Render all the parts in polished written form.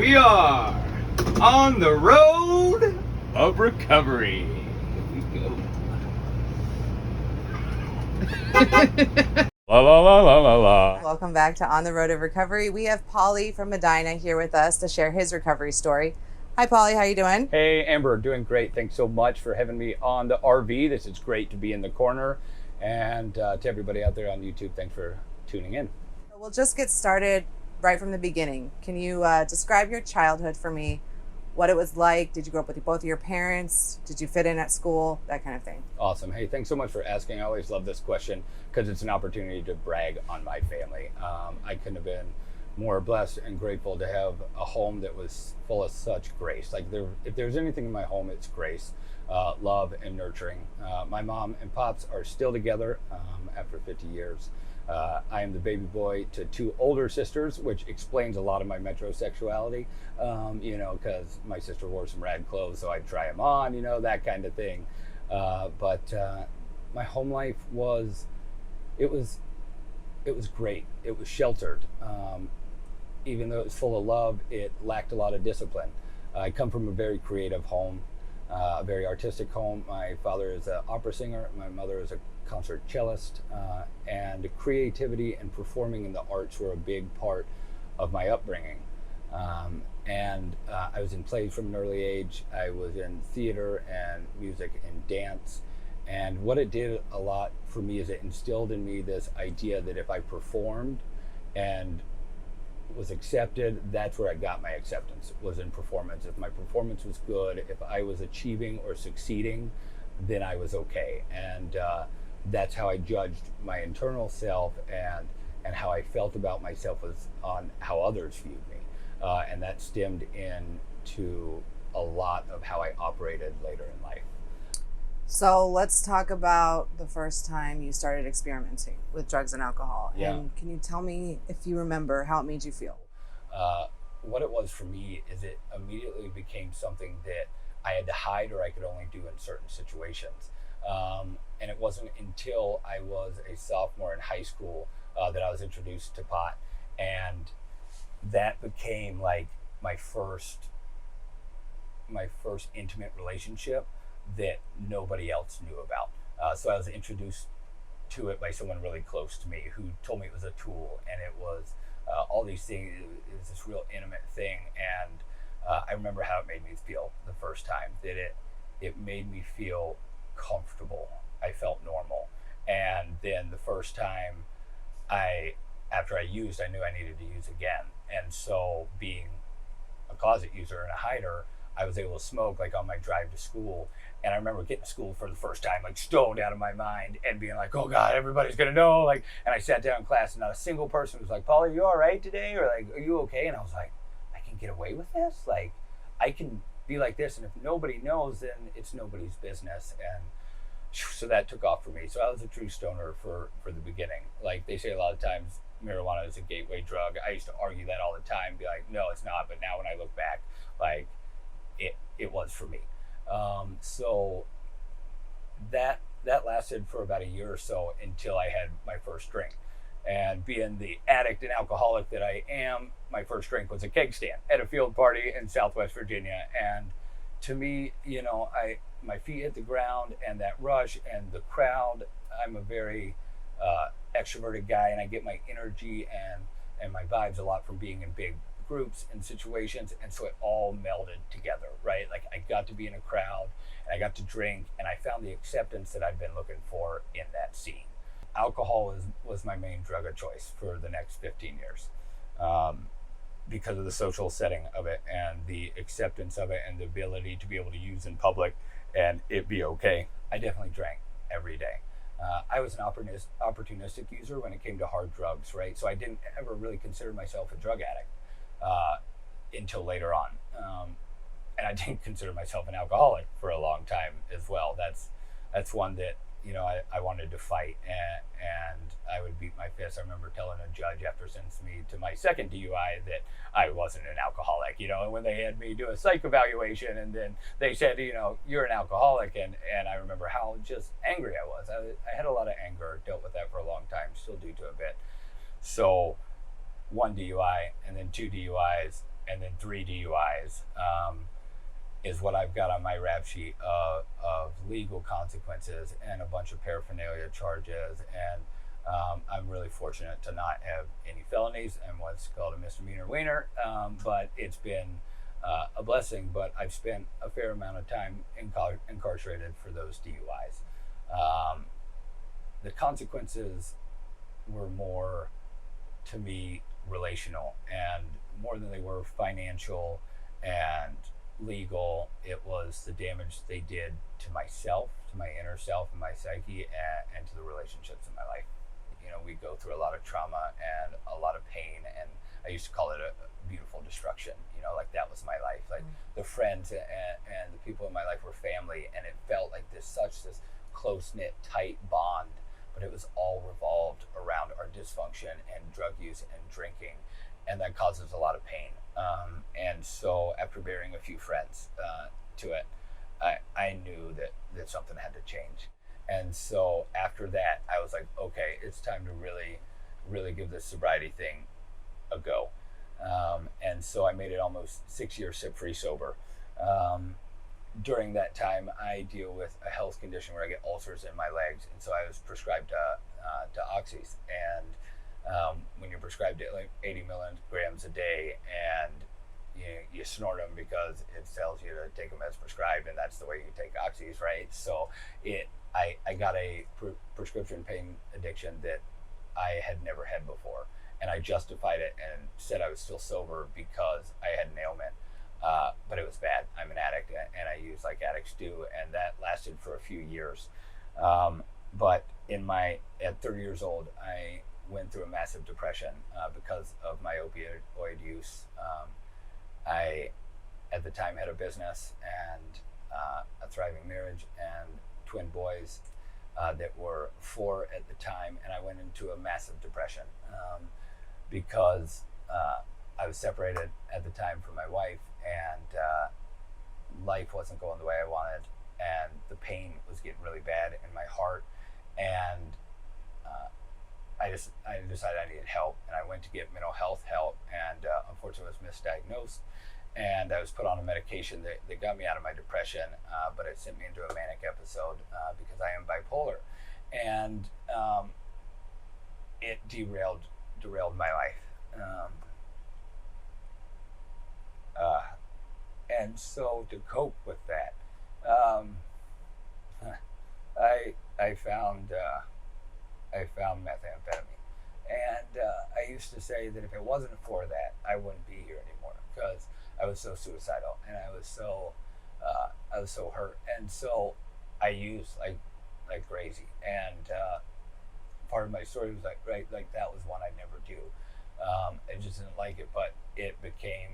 We are on the road of recovery. La la la la la la. Welcome back to On the Road of Recovery. We have Pauly from Medina here with us to share his recovery story. Hi, Pauly. How you doing? Hey, Amber, doing great. Thanks so much for having me on the RV. This is great to be in the corner. And to everybody out there on YouTube, thanks for tuning in. We'll just get started right from the beginning. Can you describe your childhood for me? What it was like? Did you grow up with both of your parents? Did you fit in at school? That kind of thing. Awesome. Hey, thanks so much for asking. I always love this question because it's an opportunity to brag on my family. I couldn't have been more blessed and grateful to have a home that was full of such grace. Like if there's anything in my home, it's grace, love, and nurturing. My mom and pops are still together after 50 years. I am the baby boy to two older sisters, which explains a lot of my metrosexuality, because my sister wore some rad clothes, so I'd try them on, that kind of thing. But my home life was great. It was sheltered. Even though it was full of love, it lacked a lot of discipline. I come from a very creative home, a very artistic home. My father is an opera singer. My mother is a concert cellist, and creativity and performing in the arts were a big part of my upbringing. I was in plays from an early age. I was in theater and music and dance. And what it did a lot for me is it instilled in me this idea that if I performed and was accepted, that's where I got my acceptance, was in performance. If my performance was good, if I was achieving or succeeding, then I was okay. And that's how I judged my internal self, and how I felt about myself was on how others viewed me. And that stemmed into a lot of how I operated later in life. So let's talk about the first time you started experimenting with drugs and alcohol. Yeah. And can you tell me, if you remember, how it made you feel? What it was for me is it immediately became something that I had to hide, or I could only do in certain situations. And it wasn't until I was a sophomore in high school that I was introduced to pot. And that became like my first intimate relationship that nobody else knew about. So I was introduced to it by someone really close to me who told me it was a tool, and it was all these things. It was this real intimate thing, and I remember how it made me feel the first time. That it made me feel comfortable. I felt normal. And then the first time after I used, I knew I needed to use again. And so, being a closet user and a hider, I was able to smoke like on my drive to school. And I remember getting to school for the first time, like stoned out of my mind, and being like, oh God, everybody's gonna know. And I sat down in class, and not a single person was like, Pauly, are you all right today? Or like, are you okay? And I was like, I can get away with this? Like, I can be like this, and if nobody knows, then it's nobody's business. And so that took off for me. So I was a true stoner for the beginning. Like they say a lot of times, marijuana is a gateway drug. I used to argue that all the time, be like, no, it's not. But now when I look back, like it was for me. So that lasted for about a year or so until I had my first drink. And being the addict and alcoholic that I am, my first drink was a keg stand at a field party in Southwest Virginia. And to me, my feet hit the ground, and that rush and the crowd, I'm a very extroverted guy, and I get my energy and my vibes a lot from being in big groups and situations. And so it all melded together, right? Like I got to be in a crowd, and I got to drink, and I found the acceptance that I'd been looking for in that scene. Alcohol was my main drug of choice for the next 15 years. Because of the social setting of it and the acceptance of it and the ability to be able to use in public and it be okay. I definitely drank every day. I was an opportunistic user when it came to hard drugs, right? So I didn't ever really consider myself a drug addict until later on. And I didn't consider myself an alcoholic for a long time as well. That's one that I wanted to fight, and I would beat my fist. I remember telling a judge after sentencing me to my second DUI that I wasn't an alcoholic, and when they had me do a psych evaluation, and then they said, you're an alcoholic, and I remember how just angry I was. I had a lot of anger, dealt with that for a long time, still do to a bit. So 1 DUI and then 2 DUIs, and then 3 DUIs. Is what I've got on my rap sheet of legal consequences and a bunch of paraphernalia charges. And I'm really fortunate to not have any felonies and what's called a misdemeanor wiener. But it's been a blessing. But I've spent a fair amount of time incarcerated for those DUIs. The consequences were more, to me, relational, and more than they were financial and legal. It was the damage they did to myself, to my inner self and my psyche, and to the relationships in my life. You know, we go through a lot of trauma and a lot of pain, and I used to call it a beautiful destruction. You know, like that was my life. Like the friends and the people in my life were family, and it felt like this close-knit, tight bond, but it was all revolved around our dysfunction and drug use and drinking, and that causes a lot of pain. And so after burying a few friends to it, I knew that something had to change. And so after that, I was like, okay, it's time to really, really give this sobriety thing a go. And so I made it almost 6 years sip-free sober. During that time, I deal with a health condition where I get ulcers in my legs, and so I was prescribed to oxys. And when you're prescribed it like 80 milligrams a day, and you snort them because it tells you to take them as prescribed, and that's the way you take oxys, right? So I got a prescription pain addiction that I had never had before, and I justified it and said I was still sober because I had an ailment. But it was bad. I'm an addict, and I use like addicts do, and that lasted for a few years. But at 30 years old, I went through a massive depression because of my opioid use. I, at the time, had a business and a thriving marriage and twin boys that were 4 at the time, and I went into a massive depression because I was separated at the time from my wife, and life wasn't going the way I wanted, and the pain was getting really bad in my heart, and I decided I needed help, and I went to get mental health help, and unfortunately was misdiagnosed, and I was put on a medication that got me out of my depression, but it sent me into a manic episode because I am bipolar, and it derailed my life. And so to cope with that, I found methamphetamine, and I used to say that if it wasn't for that, I wouldn't be here anymore because I was so suicidal and I was so hurt, and so I used like crazy. And part of my story was like that was one I'd never do. I just didn't like it, but it became.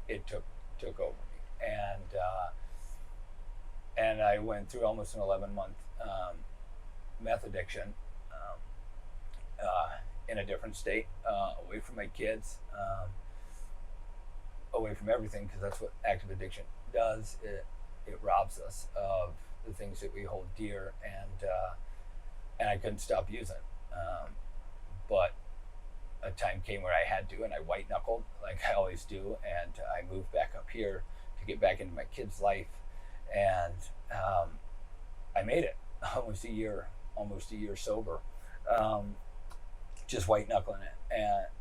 It took over me, and I went through almost an 11-month meth addiction in a different state, away from my kids, away from everything, because that's what active addiction does. It robs us of the things that we hold dear, and I couldn't stop using, but a time came where I had to, and I white knuckled like I always do, and I moved back up here to get back into my kid's life, and I made it almost a year sober, just white knuckling it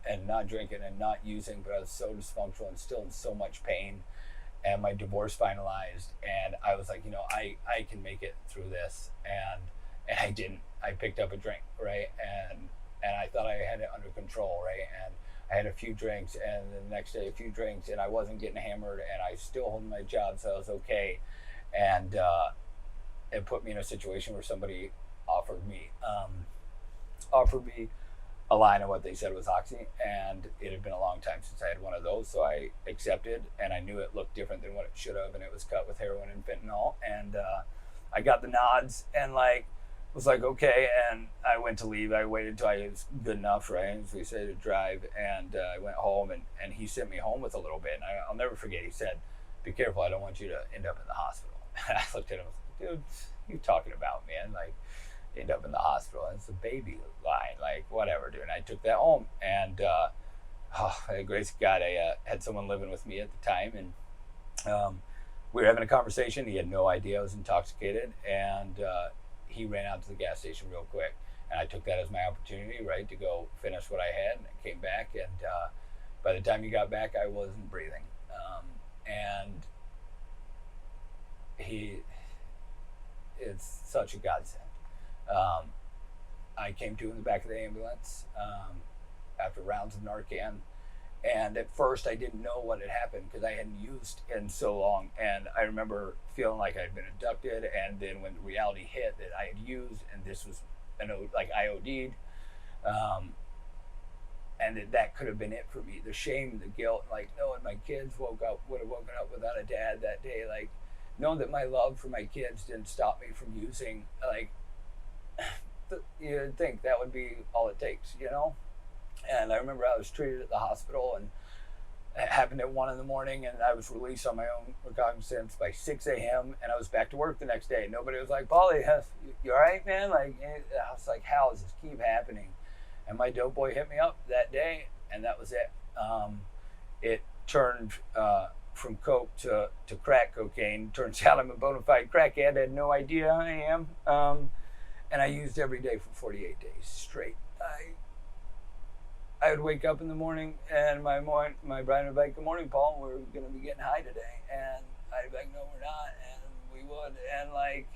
and not drinking and not using, but I was so dysfunctional and still in so much pain, and my divorce finalized, and I was like, I can make it through this, and I didn't. I picked up a drink, right, and I thought I had it under control, right? And I had a few drinks, and the next day a few drinks, and I wasn't getting hammered, and I still holding my job, so I was okay. And it put me in a situation where somebody offered me a line of what they said was oxy, and it had been a long time since I had one of those, so I accepted, and I knew it looked different than what it should have, and it was cut with heroin and fentanyl, and I got the nods, and was like, okay, and I went to leave. I waited till I was good enough, right, as we say, to drive, and I went home, and he sent me home with a little bit, and I'll never forget, he said, be careful, I don't want you to end up in the hospital. And I looked at him, I was like, dude, what are you talking about, man? End up in the hospital, and it's a baby line, whatever, dude. And I took that home, and Oh, by the grace of God, I had someone living with me at the time, and we were having a conversation. He had no idea I was intoxicated, and he ran out to the gas station real quick. And I took that as my opportunity, right, to go finish what I had. And I came back, and by the time he got back, I wasn't breathing. And it's such a godsend. I came to in the back of the ambulance after rounds of Narcan. And at first, I didn't know what had happened because I hadn't used in so long. And I remember feeling like I'd been abducted. And then when the reality hit that I had used, and this was like I OD'd, and that could have been it for me. The shame, the guilt, like knowing my kids would have woken up without a dad that day, like knowing that my love for my kids didn't stop me from using, like you'd think that would be all it takes, you know? And I remember I was treated at the hospital, and it happened at 1 a.m, and I was released on my own recognizance by 6 a.m. and I was back to work the next day. Nobody was like, Pauly, you all right, man? Like, I was like, how does this keep happening? And my dope boy hit me up that day, and that was it. It turned from coke to crack cocaine. Turns out I'm a bona fide crackhead. I had no idea I am. And I used every day for 48 days straight. I would wake up in the morning, and my bride would be like, good morning, Paul, we're going to be getting high today. And I'd be like, no, we're not. And we would. And like,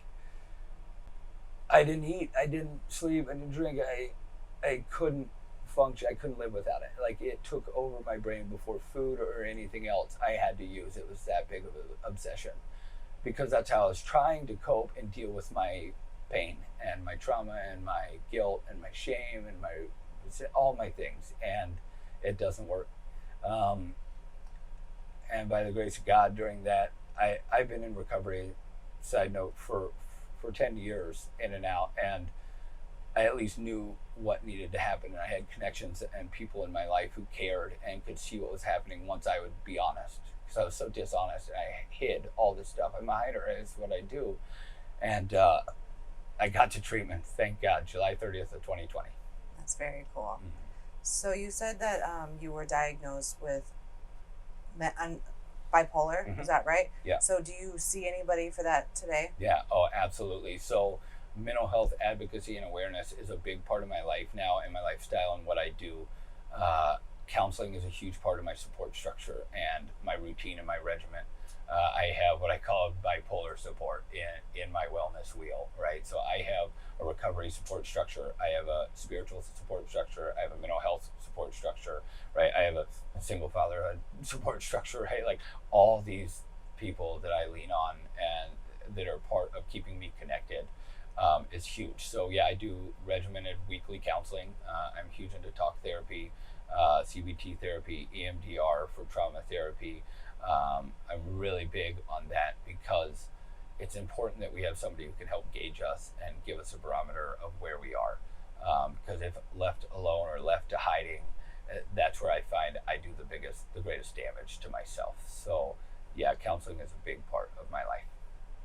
I didn't eat, I didn't sleep, I didn't drink. I couldn't function. I couldn't live without it. Like, it took over my brain before food or anything else I had to use. It was that big of an obsession, because that's how I was trying to cope and deal with my pain and my trauma and my guilt and my shame and all my things, and it doesn't work. And by the grace of God, during that, I've been in recovery, side note, for 10 years, in and out, and I at least knew what needed to happen, and I had connections and people in my life who cared and could see what was happening once I would be honest, because I was so dishonest, and I hid all this stuff. I'm a hider, is what I do. And I got to treatment, thank God, July 30th of 2020. That's very cool. Mm-hmm. So you said that you were diagnosed with bipolar, mm-hmm. Is that right? Yeah. So do you see anybody for that today? Yeah, oh, absolutely. So mental health advocacy and awareness is a big part of my life now, and my lifestyle and what I do. Counseling is a huge part of my support structure and my routine and my regimen. I have what I call bipolar support in my wellness wheel, right? So I have a recovery support structure. I have a spiritual support structure. I have a mental health support structure, right? I have a single fatherhood support structure, right? Like, all these people that I lean on and that are part of keeping me connected is huge. So yeah, I do regimented weekly counseling. I'm huge into talk therapy, CBT therapy, EMDR for trauma therapy. I'm really big on that because it's important that we have somebody who can help gauge us and give us a barometer of where we are. Because if left alone or left to hiding, that's where I find I do the greatest damage to myself. So yeah, counseling is a big part of my life.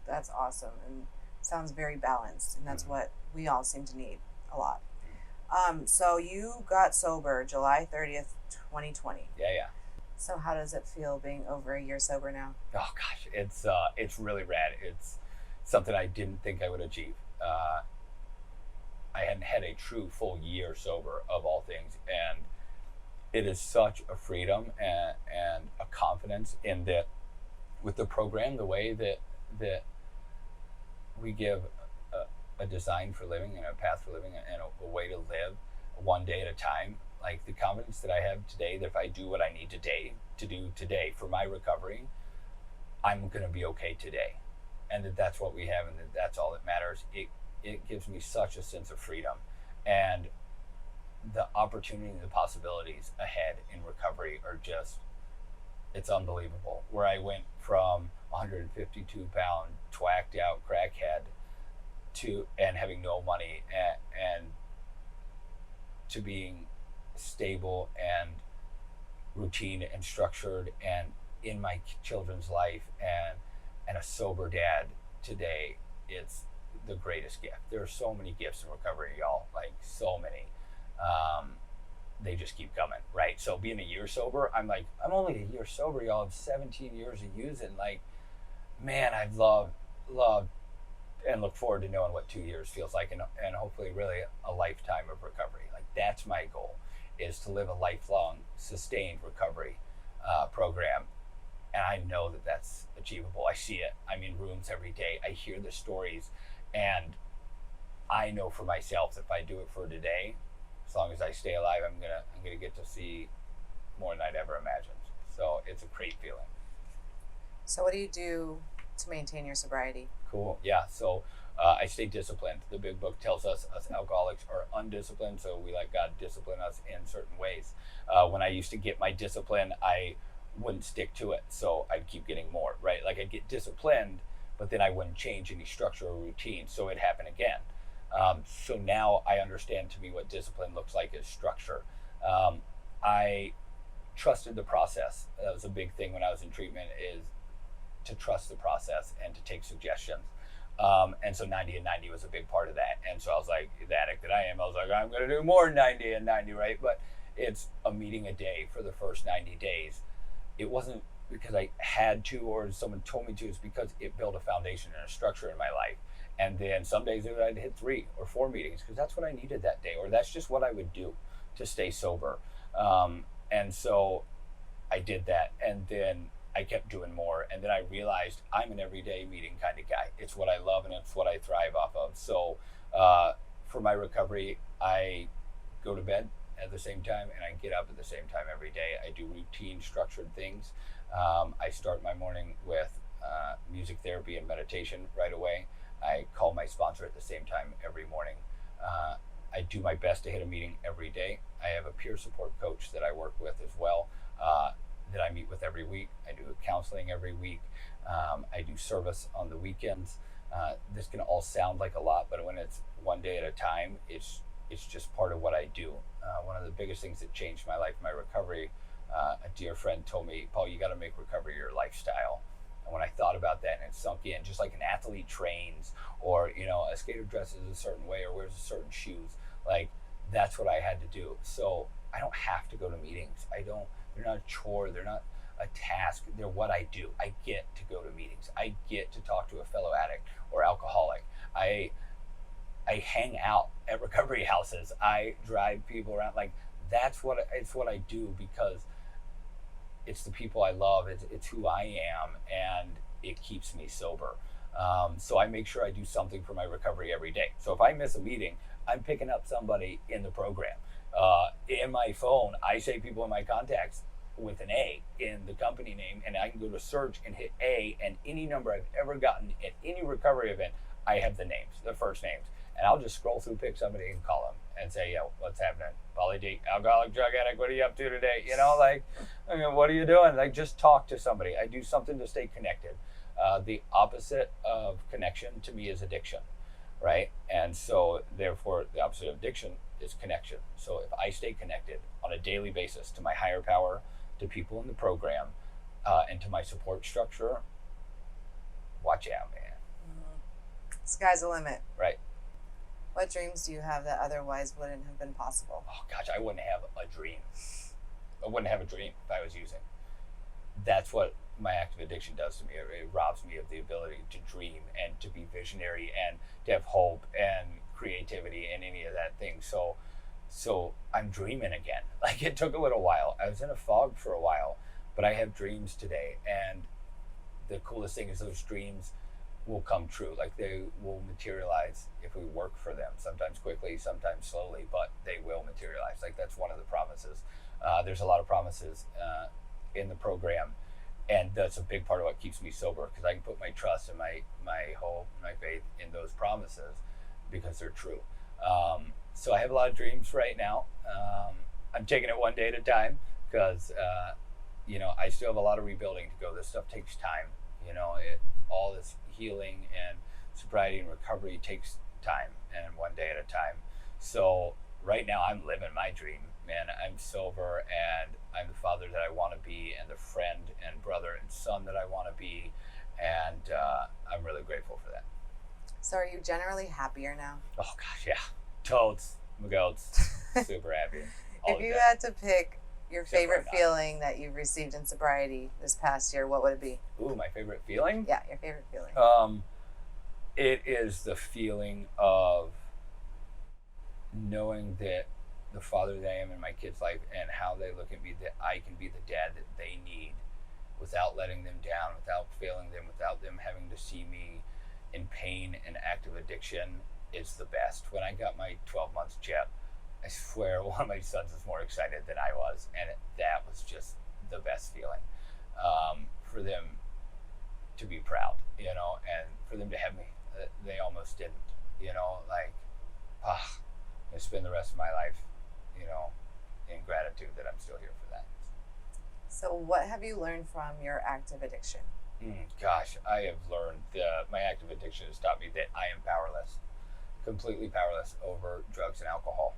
That's awesome, and sounds very balanced, and that's mm-hmm. what we all seem to need a lot. So you got sober July 30th, 2020. Yeah. So how does it feel being over a year sober now? Oh gosh, it's really rad. It's something I didn't think I would achieve. I hadn't had a true full year sober, of all things, and it is such a freedom and a confidence in that with the program, the way that we give a design for living and a path for living and a way to live one day at a time. Like, the confidence that I have today, that if I do what I need to do today for my recovery, I'm going to be okay today. And that's what we have, and that's all that matters. It gives me such a sense of freedom. And the opportunity and the possibilities ahead in recovery are just, it's unbelievable. Where I went from 152-pound, twacked out crackhead and having no money and to being stable and routine and structured and in my children's life and a sober dad today. It's the greatest gift. There are so many gifts in recovery, y'all, like so many. they just keep coming, right? So being a year sober, I'm like, I'm only a year sober, y'all. Have 17 years of using. Like, man, I'd love, and look forward to knowing what 2 years feels like, and hopefully really a lifetime of recovery. Like, that's my goal, is to live a lifelong, sustained recovery program. And I know that that's achievable. I see it. I'm in rooms every day. I hear the stories, and I know for myself, if I do it for today, as long as I stay alive, I'm gonna get to see more than I'd ever imagined. So it's a great feeling. So what do you do to maintain your sobriety? Cool. Yeah. So I stay disciplined. The big book tells us alcoholics are undisciplined, so we let God discipline us in certain ways. When I used to get my discipline, I wouldn't stick to it, so I'd keep getting more, right? Like, I'd get disciplined, but then I wouldn't change any structure or routine, so it'd happen again. So now I understand, to me, what discipline looks like is structure. I trusted the process. That was a big thing when I was in treatment, is to trust the process and to take suggestions. And so 90 and 90 was a big part of that. And so I was like, the addict that I am, I was like, I'm going to do more 90 and 90, right? But it's a meeting a day for the first 90 days. It wasn't because I had to or someone told me to. It's because it built a foundation and a structure in my life. And then some days I'd hit 3 or 4 meetings because that's what I needed that day, or that's just what I would do to stay sober. And so I did that, and then I kept doing more, and then I realized I'm an everyday meeting kind of guy. It's what I love, and it's what I thrive off of. So for my recovery, I go to bed at the same time, and I get up at the same time every day. I do routine, structured things. I start my morning with music therapy and meditation right away. I call my sponsor at the same time every morning. I do my best to hit a meeting every day. I have a peer support coach that I work with as well, that I meet with every week. I do counseling every week. I do service on the weekends. This can all sound like a lot, but when it's one day at a time, it's just part of what I do. One of the biggest things that changed my life, my recovery, a dear friend told me, Paul, you got to make recovery your lifestyle. And when I thought about that, and it sunk in, just like an athlete trains, or a skater dresses a certain way or wears a certain shoes, like, that's what I had to do. So I don't have to go to meetings. They're not a chore. They're not a task. They're what I do. I get to go to meetings. I get to talk to a fellow addict or alcoholic. I hang out at recovery houses. I drive people around. Like, it's what I do because it's the people I love. It's who I am, and it keeps me sober. So I make sure I do something for my recovery every day. So if I miss a meeting, I'm picking up somebody in the program. In my phone, I say people in my contacts with an A in the company name, and I can go to search and hit A, and any number I've ever gotten at any recovery event, I have the names, the first names. And I'll just scroll through, pick somebody, and call them and say, yeah, what's happening? Pauly D, alcoholic, drug addict, what are you up to today? What are you doing? Like, just talk to somebody. I do something to stay connected. The opposite of connection to me is addiction, right? And so therefore the opposite of addiction is connection. So if I stay connected on a daily basis to my higher power, to people in the program, and to my support structure, watch out, man. Mm-hmm. Sky's the limit. Right. What dreams do you have that otherwise wouldn't have been possible? Oh gosh, I wouldn't have a dream. I wouldn't have a dream if I was using. That's what my active addiction does to me. It robs me of the ability to dream and to be visionary and to have hope and creativity and any of that thing. So I'm dreaming again. Like, it took a little while. I was in a fog for a while, but I have dreams today. And the coolest thing is those dreams will come true. Like, they will materialize if we work for them, sometimes quickly, sometimes slowly, but they will materialize. Like, that's one of the promises. There's a lot of promises in the program, and that's a big part of what keeps me sober, because I can put my trust and my hope, my faith in those promises because they're true. So I have a lot of dreams right now. I'm taking it one day at a time because I still have a lot of rebuilding to go. This stuff takes time. All this healing and sobriety and recovery takes time, and one day at a time. So right now I'm living my dream, man. I'm sober, and I'm the father that I want to be, and the friend and brother and son that I want to be, and I'm really grateful for that. So are you generally happier now? Oh gosh, yeah, totes, super happy. all If the you time. had to pick your Except for favorite I'm not. feeling that you've received in sobriety this past year, what would it be? Ooh, my favorite feeling? Yeah, your favorite feeling. It is the feeling of knowing that the father that I am in my kids' life and how they look at me, that I can be the dad that they need without letting them down, without failing them, without them having to see me in pain and active addiction is the best. When I got my 12 months chip, I swear one of my sons was more excited than I was, and that was just the best feeling. For them to be proud, and for them to have me. They almost didn't, like, I spend the rest of my life, in gratitude that I'm still here for that. So, what have you learned from your active addiction? Gosh, I have learned my active addiction has taught me that I am powerless, completely powerless over drugs and alcohol,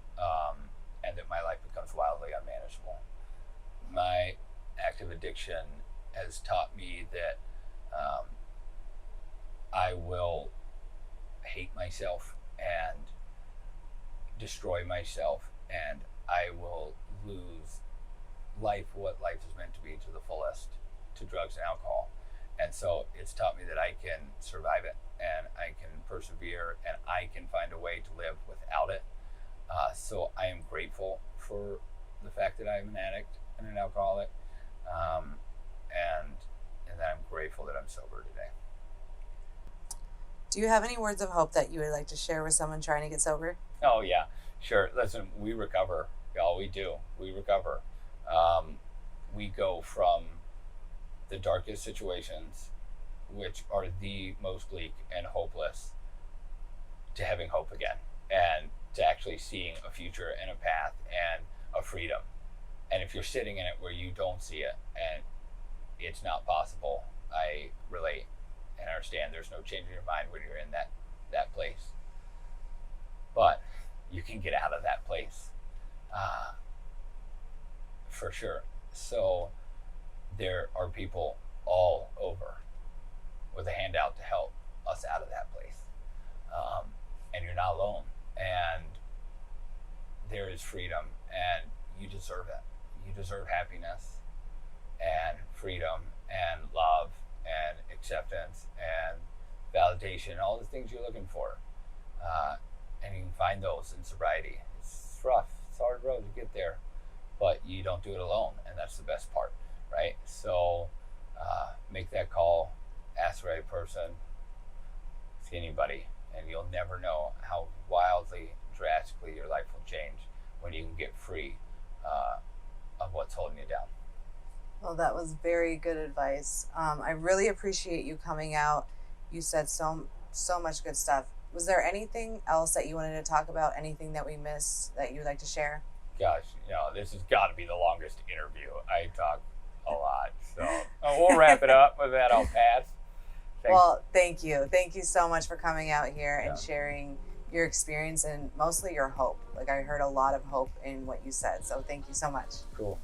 and that my life becomes wildly unmanageable. My active addiction has taught me that I will hate myself and destroy myself, and I will lose what life is meant to be to the fullest to drugs and alcohol. And so it's taught me that I can survive it, and I can persevere, and I can find a way to live without it. So I am grateful for the fact that I'm an addict and an alcoholic, and that I'm grateful that I'm sober today. Do you have any words of hope that you would like to share with someone trying to get sober? Oh yeah, sure. Listen, we recover, y'all. We do. We recover. We go from the darkest situations, which are the most bleak and hopeless, to having hope again, and to actually seeing a future and a path and a freedom. And if you're sitting in it where you don't see it and it's not possible, I relate and understand there's no changing your mind when you're in that place. But you can get out of that place, for sure. So there are people all over with a handout to help us out of that place. And you're not alone. And there is freedom, and you deserve it. You deserve happiness and freedom and love and acceptance and validation, all the things you're looking for. And you can find those in sobriety. It's rough, it's a hard road to get there, but you don't do it alone, and that's the best part, right? So make that call, ask the right person, see anybody, and you'll never know how wildly, drastically your life will change when you can get free of what's holding you down. Well, that was very good advice. I really appreciate you coming out. You said so much good stuff. Was there anything else that you wanted to talk about? Anything that we missed that you'd like to share? Gosh, this has got to be the longest interview. I talk a lot, so we'll wrap it up. With that, I'll pass. Thanks. Well, thank you. Thank you so much for coming out here and Yeah. sharing your experience and mostly your hope. Like, I heard a lot of hope in what you said. So thank you so much. Cool.